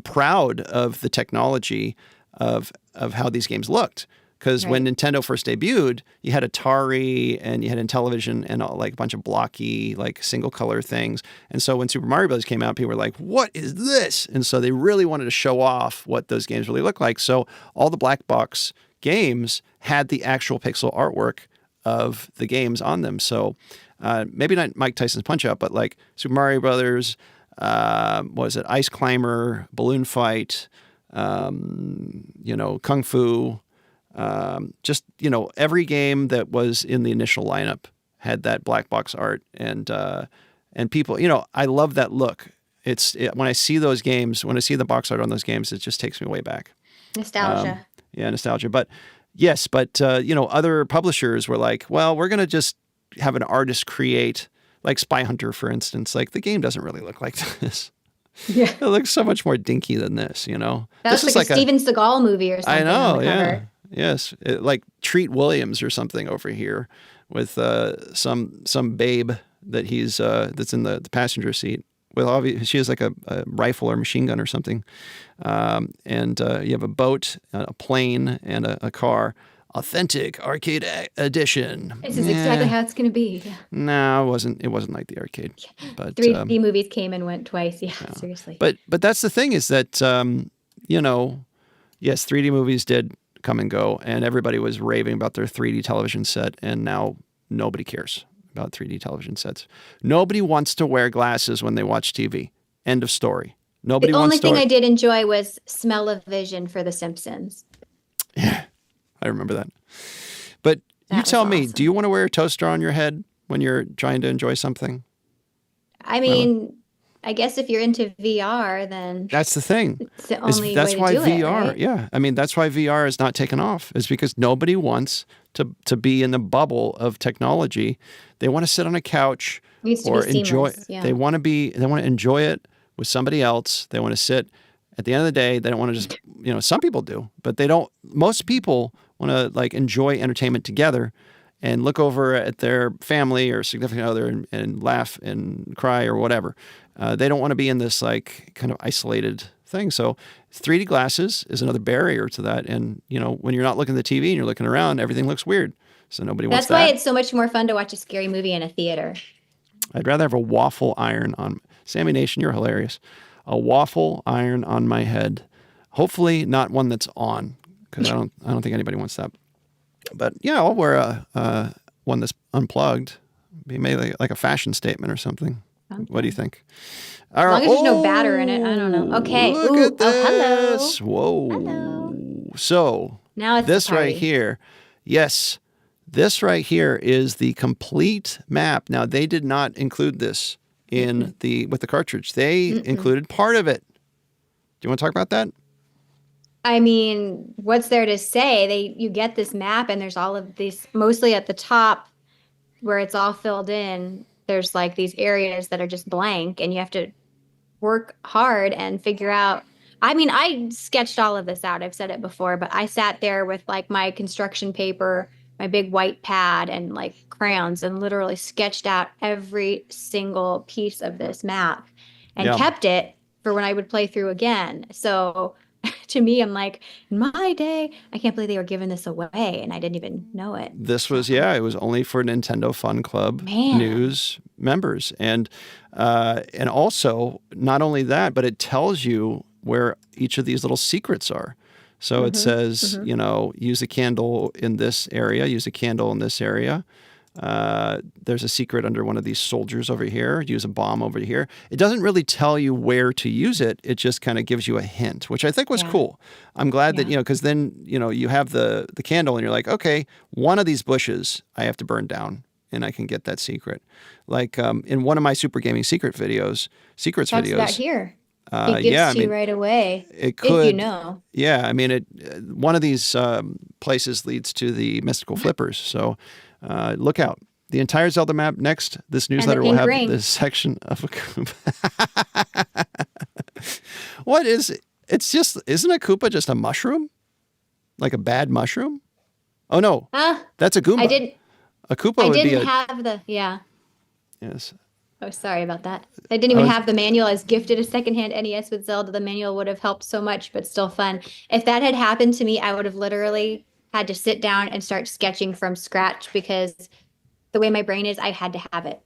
proud of the technology of how these games looked. Because when Nintendo first debuted, you had Atari and you had Intellivision and like a bunch of blocky, like single color things. And so when Super Mario Bros. Came out, people were like, what is this? And so they really wanted to show off what those games really look like. So all the black box games had the actual pixel artwork of the games on them. So maybe not Mike Tyson's Punch-Out, but like Super Mario Brothers, what was it? Ice Climber, Balloon Fight, Kung Fu. Every game that was in the initial lineup had that black box art, and people, I love that look. When I see those games, when I see the box art on those games, it just takes me way back. Nostalgia. Nostalgia. But yes, other publishers were like, well, we're going to just have an artist create, like Spy Hunter, for instance. Like the game doesn't really look like this. Yeah. It looks so much more dinky than this, That's this like a Steven Seagal movie or something. I know, on the cover. Yes, like Treat Williams or something over here with some babe that he's that's in the passenger seat. Well, she has like a rifle or machine gun or something, and you have a boat, a plane, and a car. Authentic arcade edition. This is exactly how it's going to be. Yeah. No, it wasn't. It wasn't like the arcade. But 3D movies came and went twice. Yeah, seriously. But that's the thing is that yes, 3D movies did come and go, and everybody was raving about their 3D television set, and now nobody cares about 3D television sets. Nobody wants to wear glasses when they watch TV. End of story. Nobody. The only wants to thing I did enjoy was smell-o-vision for The Simpsons. Yeah. I remember that. But That you was tell me, awesome. do you want to wear a toaster on your head when you're trying to enjoy something? I mean, I guess if you're into VR, then That's the thing. it's the only That's way why to do VR, it, right? yeah. I mean, that's why VR is not taken off. Is because nobody wants to be in the bubble of technology. They want to sit on a couch It needs to or be enjoy. seamless, yeah. They want to enjoy it with somebody else. They want to sit. At the end of the day, they don't want to just, some people do, but they don't. Most people want to like enjoy entertainment together and look over at their family or significant other and laugh and cry or whatever. They don't want to be in this like kind of isolated thing. So 3D glasses is another barrier to that. And, when you're not looking at the TV and you're looking around, everything looks weird. So nobody wants That's why that. it's so much more fun to watch a scary movie in a theater. I'd rather have a waffle iron on. Sammy Nation, you're hilarious. A waffle iron on my head. Hopefully not one that's on, because I don't think anybody wants that. But yeah, I'll wear a one that's unplugged. Be maybe like a fashion statement or something. Okay. What do you think? As long as there's no batter in it, I don't know. Okay. Look Ooh, at this. oh, hello. Whoa. Hello. So Now it's this the party. right here. Yes. This right here is the complete map. Now they did not include this in with the cartridge. They included part of it. Do you want to talk about that? I mean, what's there to say? You get this map and there's all of these, mostly at the top where it's all filled in. There's like these areas that are just blank and you have to work hard and figure out. I mean, I sketched all of this out. I've said it before, but I sat there with like my construction paper, my big white pad and like crayons and literally sketched out every single piece of this map and kept it for when I would play through again. So to me, I'm like, in my day, I can't believe they were giving this away and I didn't even know it. This was, it was only for Nintendo Fun Club News members. And also, not only that, but it tells you where each of these little secrets are. So it says, use a candle in this area, use a candle in this area. There's a secret under one of these soldiers over here. Use a bomb over here. It doesn't really tell you where to use it. It just kind of gives you a hint, which I think was cool. I'm glad that, because then, you have the candle and you're like, okay, one of these bushes I have to burn down and I can get that secret. Like in one of my Super Gaming secrets videos. That here. It gives you right away. It could, if you know. Yeah, I mean, one of these places leads to the mystical flippers. So look out. The entire Zelda map. Next, this newsletter will have this section of a Koopa. What is it? It's just, isn't a Koopa just a mushroom? Like a bad mushroom? Oh, no. That's a Goomba. A Koopa would be I didn't have the, Yes. Oh, sorry about that. I didn't even have the manual. I was gifted a secondhand NES with Zelda. The manual would have helped so much, but still fun. If that had happened to me, I would have literally had to sit down and start sketching from scratch because the way my brain is, I had to have it.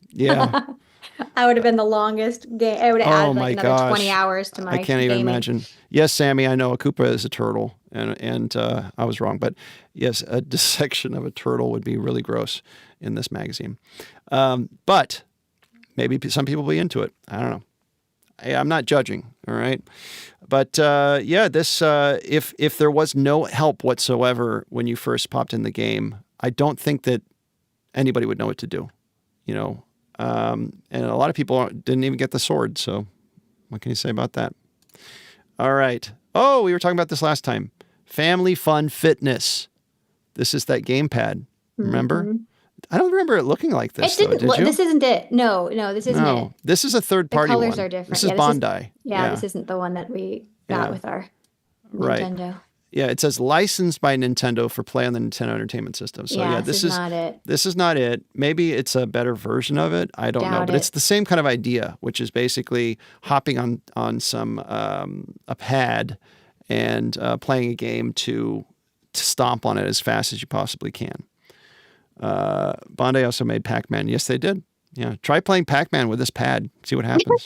Yeah. I would have been the longest game. I would have added like another 20 hours to my I can't even gaming. imagine. Yes, Sammy, I know a Koopa is a turtle, and I was wrong. But yes, a dissection of a turtle would be really gross in this magazine. But maybe some people will be into it. I don't know. I'm not judging, all right? But this if there was no help whatsoever when you first popped in the game, I don't think that anybody would know what to do, and a lot of people didn't even get the sword. So what can you say about that? All right. Oh, we were talking about this last time. Family Fun Fitness. This is that gamepad. Remember? Mm-hmm. I don't remember it looking like this. Did you? This isn't it. No, this isn't it. This is a third-party one. The colors are different. This is Bandai. This isn't the one that we got with our Nintendo. Yeah, it says licensed by Nintendo for play on the Nintendo Entertainment System. So yeah, this is not it. This is not it. Maybe it's a better version of it. I don't know, but it's the same kind of idea, which is basically hopping on some a pad and playing a game to stomp on it as fast as you possibly can. Bandai also made Pac-Man. Yes, they did. Yeah, try playing Pac-Man with this pad. See what happens.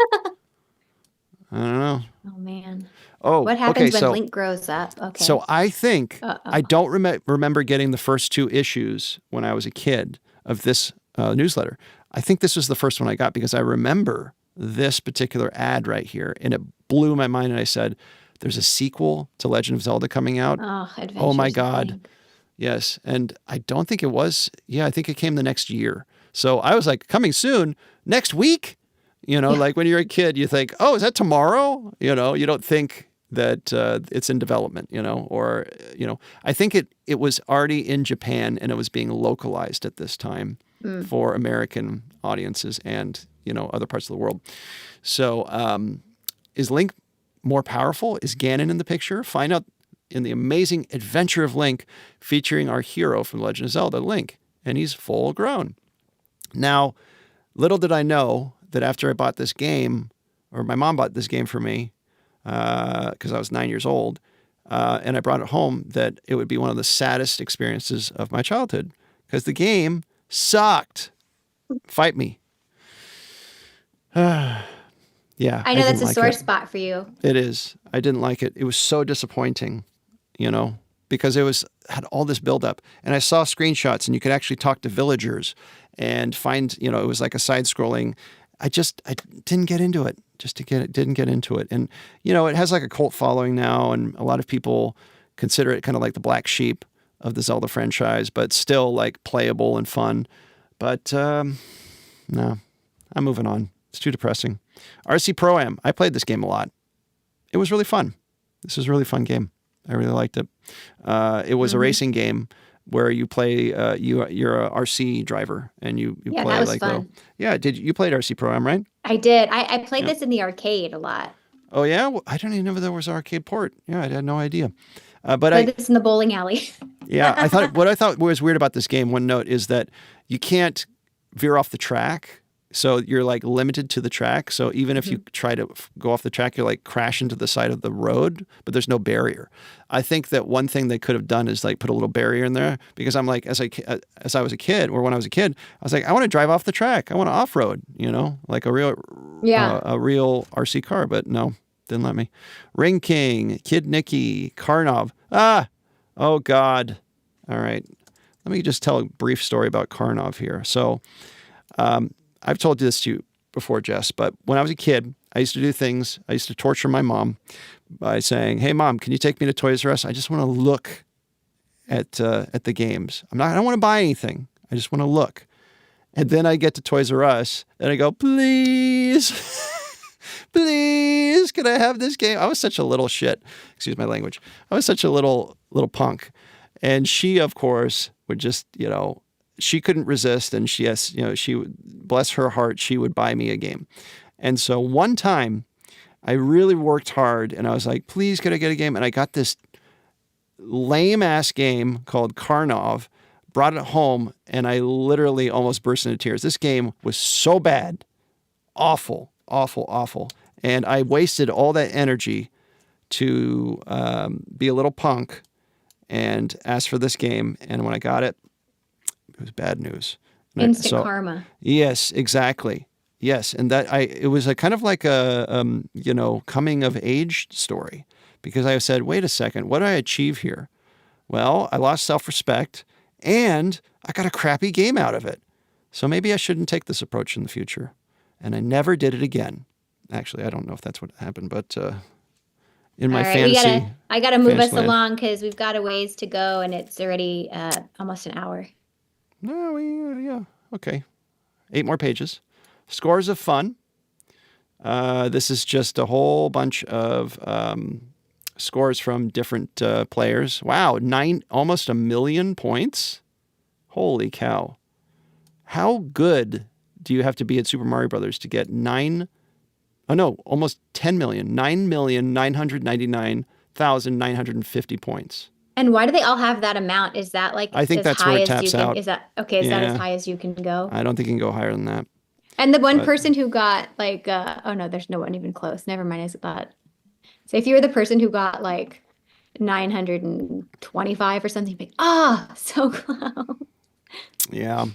I don't know. Oh man. Oh, what happens when Link grows up? Okay. So I think I don't remember getting the first 2 issues when I was a kid of this newsletter. I think this was the first one I got because I remember this particular ad right here, and it blew my mind. And I said, "There's a sequel to Legend of Zelda coming out." Oh my God. Link. Yes, and I don't think it was. Yeah, I think it came the next year. So I was like, coming soon, next week? Like when you're a kid, you think, oh, is that tomorrow? You don't think that it's in development, or, I think it was already in Japan and it was being localized at this time for American audiences and, other parts of the world. So is Link more powerful? Is Ganon in the picture? Find out in the amazing adventure of Link featuring our hero from Legend of Zelda, Link, and he's full grown. Now, little did I know that after I bought this game, or my mom bought this game for me, because I was 9 years old, and I brought it home, that it would be one of the saddest experiences of my childhood, because the game sucked. Fight me. Yeah. I know that's a sore spot for you. It is. I didn't like it. It was so disappointing, because it had all this buildup. And I saw screenshots, and you could actually talk to villagers and find, it was like a side-scrolling. I didn't get into it. Didn't get into it. And, it has like a cult following now, and a lot of people consider it kind of like the black sheep of the Zelda franchise, but still like playable and fun. But no, I'm moving on. It's too depressing. RC Pro-Am. I played this game a lot. It was really fun. This was a really fun game. I really liked it. It was a racing game where you play, you're a RC driver and you play that was like fun. You played RC Pro-Am, right? I did. I played this in the arcade a lot. Oh yeah? Well, I don't even know there was an arcade port. Yeah, I had no idea. But played this in the bowling alley. Yeah, what I thought was weird about this game, one note, is that you can't veer off the track. So you're like limited to the track. So even if you try to go off the track, you're like crash into the side of the road, but there's no barrier. I think that one thing they could have done is like put a little barrier in there, because I'm like, as I was a kid, or when I was a kid, I was like, I want to drive off the track. I want to off-road, like a real RC car, but no, didn't let me. Ring King, Kid Nicky, Karnov. Oh God. All right. Let me just tell a brief story about Karnov here. So, I've told this to you before, Jess, but when I was a kid, I used to do things. I used to torture my mom by saying, "Hey, Mom, can you take me to Toys R Us? I just want to look at the games. I don't want to buy anything. I just want to look." And then I get to Toys R Us and I go, "Please, please, can I have this game?" I was such a little shit. Excuse my language. I was such a little punk, and she, of course, would just she couldn't resist, and she would, bless her heart, she would buy me a game. And so one time I really worked hard and I was like, please, could I get a game? And I got this lame ass game called Karnov, brought it home, and I literally almost burst into tears. This game was so bad, awful, awful, awful. And I wasted all that energy to be a little punk and ask for this game. And when I got it, it was bad news. Instant karma. Yes, exactly. Yes, and it was a kind of like a coming of age story, because I said, wait a second, what did I achieve here? Well, I lost self-respect and I got a crappy game out of it. So maybe I shouldn't take this approach in the future. And I never did it again. Actually, I don't know if that's what happened, but in my fantasy, I gotta move us along because we've got a ways to go, and it's already almost an hour. No, yeah, okay. 8 more pages. Scores of fun. This is just a whole bunch of scores from different players. Wow, almost 1 million points. Holy cow! How good do you have to be at Super Mario Brothers to get almost 10 million? 9,999,000 1,950 points. And why do they all have that amount? Is that like I think as that's high where it as taps you can? out. Is that okay? Is that as high as you can go? I don't think you can go higher than that. And the one person who got like, oh no, there's no one even close. Never mind. Is that? So if you were the person who got like 925 or something, like, so close. Yeah.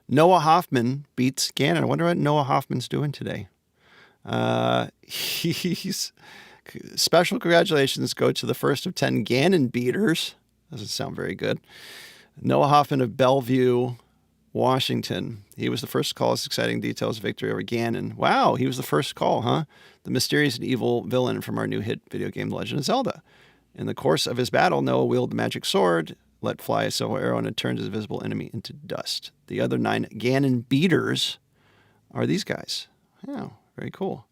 Noah Hoffman beats Ganon. I wonder what Noah Hoffman's doing today. He's special congratulations go to the first of 10 Ganon beaters. Doesn't sound very good. Noah Hoffman of Bellevue, Washington. He was the first to call us exciting details of victory over Ganon. Wow, he was the first call, huh? The mysterious and evil villain from our new hit video game, The Legend of Zelda. In the course of his battle, Noah wielded the magic sword, let fly a silver arrow, and it turned his visible enemy into dust. The other 9 Ganon beaters are these guys. Oh, very cool.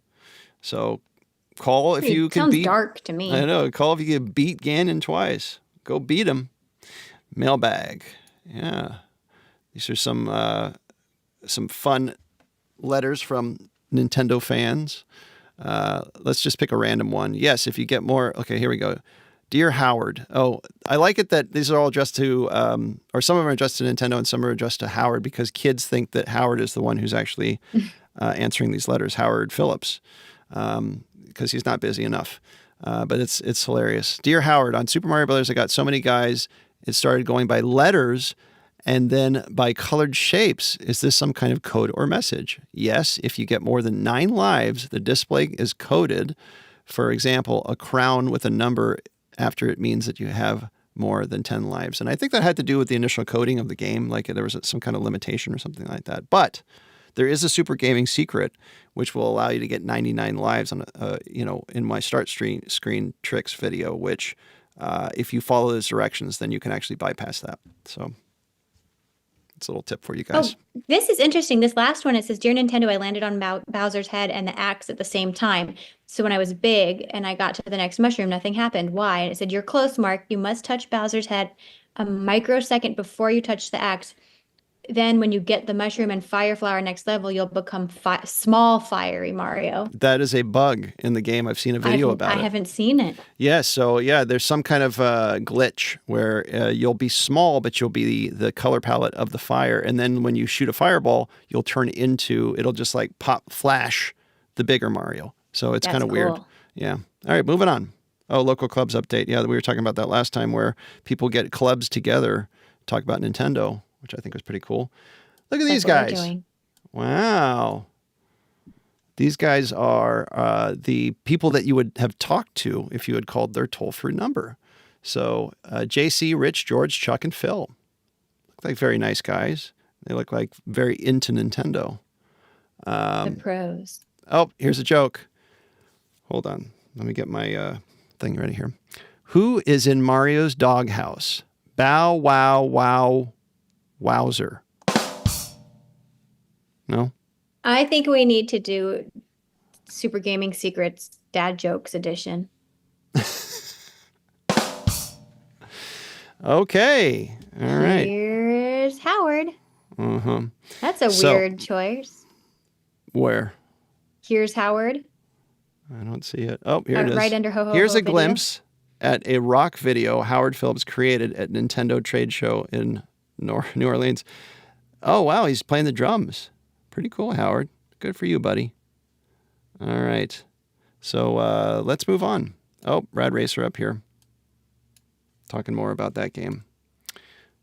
So call if you can beat... Sounds dark to me. I know. Call if you can beat Ganon twice. Go beat him. Mailbag. Yeah. These are some fun letters from Nintendo fans. Let's just pick a random one. Yes, if you get more... Okay, here we go. Dear Howard. Oh, I like it that these are all addressed to, or some of them are addressed to Nintendo and some are addressed to Howard because kids think that Howard is the one who's actually answering these letters, Howard Phillips, because he's not busy enough. But it's hilarious. Dear Howard, on Super Mario Brothers, I got so many guys, it started going by letters and then by colored shapes. Is this some kind of code or message? Yes, if you get more than 9 lives, the display is coded. For example, a crown with a number after it means that you have more than 10 lives. And I think that had to do with the initial coding of the game, like there was some kind of limitation or something like that. But there is a super gaming secret, which will allow you to get 99 lives on in my start screen tricks video, which if you follow those directions, then you can actually bypass that. So it's a little tip for you guys. Oh, this is interesting. This last one, it says, Dear Nintendo, I landed on Bowser's head and the axe at the same time. So when I was big and I got to the next mushroom, nothing happened. Why? And it said, you're close, Mark. You must touch Bowser's head a microsecond before you touch the axe. Then when you get the mushroom and fire flower next level, you'll become small fiery Mario. That is a bug in the game. I've seen a video about it. I haven't seen it. Yeah, so there's some kind of glitch where you'll be small, but you'll be the color palette of the fire. And then when you shoot a fireball, you'll turn into, it'll just like flash the bigger Mario. So it's kind of weird. Yeah. All right, moving on. Oh, local clubs update. Yeah, we were talking about that last time where people get clubs together, talk about Nintendo, which I think was pretty cool. Look at these guys. Wow. These guys are the people that you would have talked to if you had called their toll-free number. So JC, Rich, George, Chuck, and Phil. Look like very nice guys. They look like very into Nintendo. The pros. Oh, here's a joke. Hold on. Let me get my thing ready here. Who is in Mario's doghouse? Bow, wow, wow, wowzer. No? I think we need to do Super Gaming Secrets Dad Jokes edition. Okay. All right. Here's Howard. Uh-huh. That's a weird choice. Where? Here's Howard. I don't see it. Oh, here it is. Right under Ho-Ho. Here's a glimpse at a rock video Howard Phillips created at Nintendo Trade Show in New Orleans. Oh, wow. He's playing the drums. Pretty cool, Howard. Good for you, buddy. All right. So let's move on. Oh, Rad Racer up here. Talking more about that game.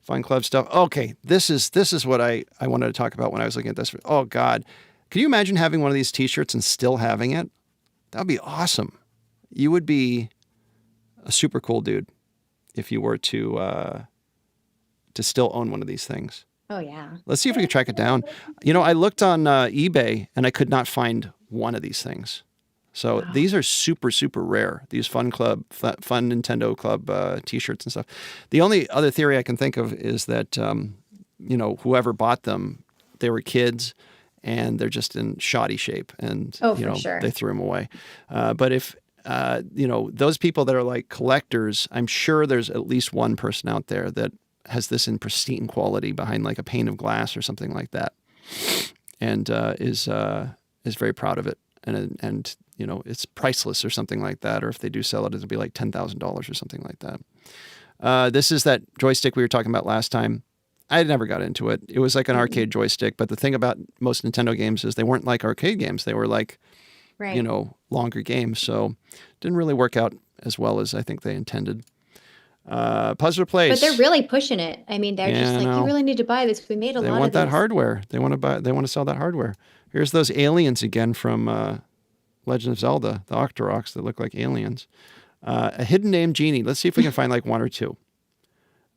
Fun club stuff. Okay, this is what I wanted to talk about when I was looking at this. Oh, God. Can you imagine having one of these T-shirts and still having it? That would be awesome. You would be a super cool dude if you were to still own one of these things. Oh, yeah. Let's see if we can track it down. You know, I looked on eBay and I could not find one of these things. So these are super, super rare. These Fun Nintendo Club T-shirts and stuff. The only other theory I can think of is that, whoever bought them, they were kids and they're just in shoddy shape. And, sure. They threw them away. But if, those people that are like collectors, I'm sure there's at least one person out there that has this in pristine quality behind like a pane of glass or something like that, and is very proud of it. And it's priceless or something like that. Or if they do sell it, it'll be like $10,000 or something like that. This is that joystick we were talking about last time. I never got into it. It was like an arcade joystick, but the thing about most Nintendo games is they weren't like arcade games. They were like, longer games. So didn't really work out as well as I think they intended. Puzzler Place. But they're really pushing it. I mean, they're just like, you really need to buy this. We made a lot of They want that hardware. They want to sell that hardware. Here's those aliens again from Legend of Zelda, the Octoroks that look like aliens. A hidden name genie. Let's see if we can find like one or two.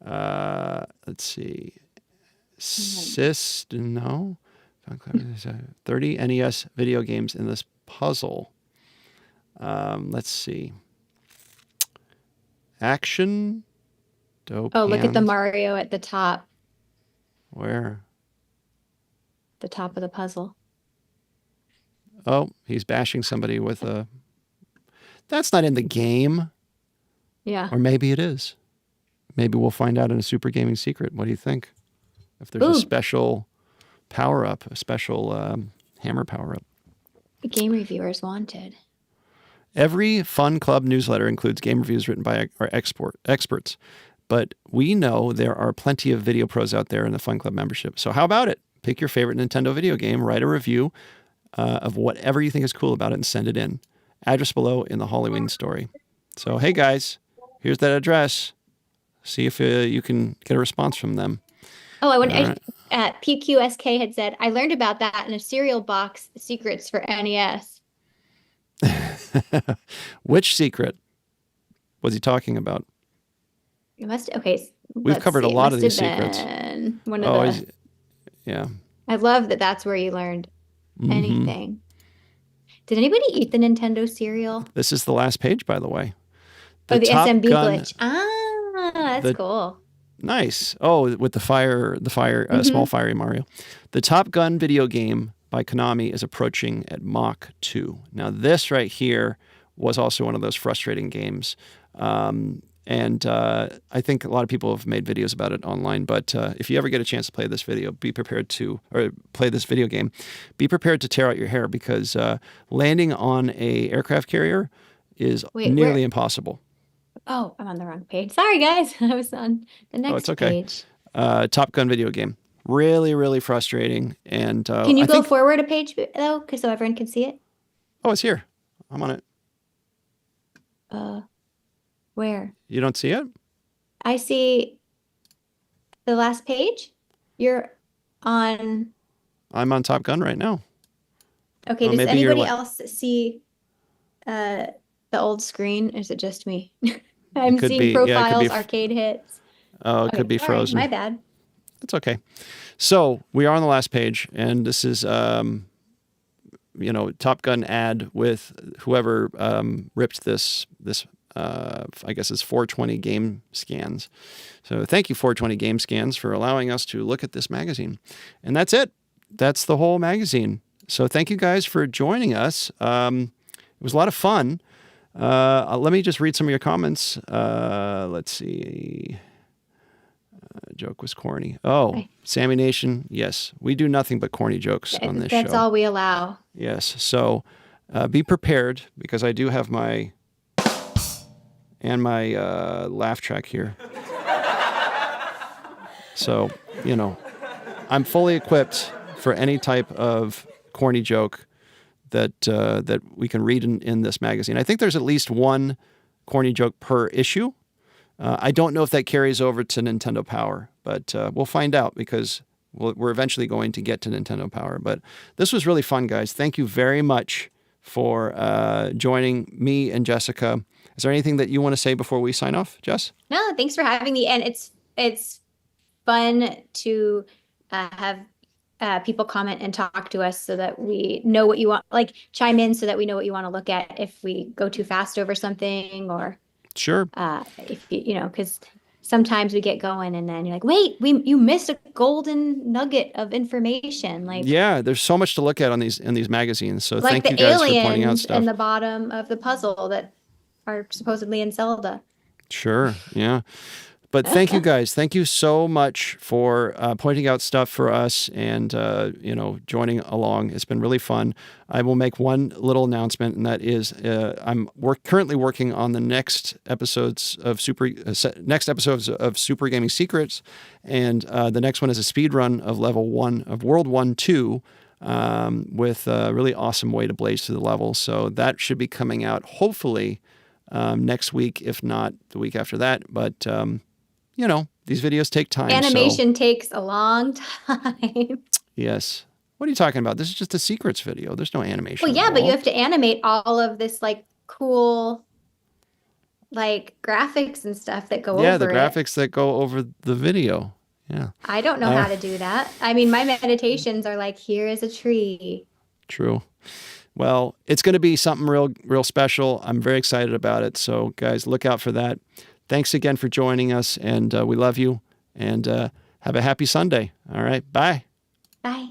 Let's see. 30 NES video games in this puzzle. Let's see. Action. Dope. Oh, look at the Mario at the top. Where? The top of the puzzle. Oh, he's bashing somebody with a... That's not in the game. Yeah. Or maybe it is. Maybe we'll find out in a Super Gaming Secret. What do you think? If there's a special power-up, a special hammer power-up. Game reviewers wanted. Every Fun Club newsletter includes game reviews written by our experts. But we know there are plenty of video pros out there in the Fun Club membership. So how about it? Pick your favorite Nintendo video game, write a review of whatever you think is cool about it, and send it in. Address below in the Halloween story. So, hey guys, here's that address. See if you can get a response from them. Oh, PQSK had said, I learned about that in a cereal box, Secrets for NES. Which secret was he talking about? It must. We've covered a lot of these secrets. One of yeah. I love that. That's where you learned anything. Did anybody eat the Nintendo cereal? This is the last page, by the way. The SMB glitch. That's cool. Nice. Oh, with the small fiery Mario. The Top Gun video game by Konami is approaching at Mach 2. Now, this right here was also one of those frustrating games. And I think a lot of people have made videos about it online. But if you ever get a chance to play this video, play this video game, be prepared to tear out your hair because landing on a aircraft carrier is nearly impossible. Oh, I'm on the wrong page. Sorry, guys. I was on the next page. Top Gun video game. Really, really frustrating. And can you go forward a page, though, so everyone can see it? Oh, it's here. I'm on it. Where? You don't see it? I see the last page. You're on... I'm on Top Gun right now. Okay, does anybody else see the old screen? Or is it just me? I'm seeing profiles, arcade hits. Oh, it could be frozen. My bad. It's okay. So we are on the last page, and this is, Top Gun ad with whoever ripped this. I guess it's 420 Game Scans. So thank you, 420 Game Scans, for allowing us to look at this magazine. And that's it. That's the whole magazine. So thank you guys for joining us. It was a lot of fun. Let me just read some of your comments. Let's see. Joke was corny. Oh, right. Sammy Nation. Yes, we do nothing but corny jokes on this show. That's all we allow. Yes. So be prepared because I do have my laugh track here. So, I'm fully equipped for any type of corny joke that we can read in this magazine. I think there's at least one corny joke per issue. I don't know if that carries over to Nintendo Power, but we'll find out because we're eventually going to get to Nintendo Power. But this was really fun, guys. Thank you very much for joining me and Jessica. Is there anything that you want to say before we sign off, Jess? No, thanks for having me. And it's fun to have people comment and talk to us so that we know what you want, like chime in so that we know what you want to look at if we go too fast over something or... Sure. If because sometimes we get going and then you're like, wait, you missed a golden nugget of information. Like, yeah, there's so much to look at in these magazines. So like thank you guys for pointing out aliens stuff. in the bottom of the puzzle that are supposedly in Zelda. Sure. Yeah. But thank you guys. Thank you so much for pointing out stuff for us and, joining along. It's been really fun. I will make one little announcement, and that is I'm currently working on the next episodes of Super Gaming Secrets. And the next one is a speed run of level 1 of World 1-2 with a really awesome way to blaze through the level. So that should be coming out hopefully next week, if not the week after that. But these videos take time. Animation takes a long time. Yes. What are you talking about? This is just a secrets video. There's no animation. Well, yeah, but you have to animate all of this cool graphics and stuff that go over it. Yeah, the graphics that go over the video. Yeah. I don't know how to do that. I mean, my meditations are here is a tree. True. Well, it's going to be something real special. I'm very excited about it. So, guys, look out for that. Thanks again for joining us, and we love you, and have a happy Sunday. All right, bye. Bye.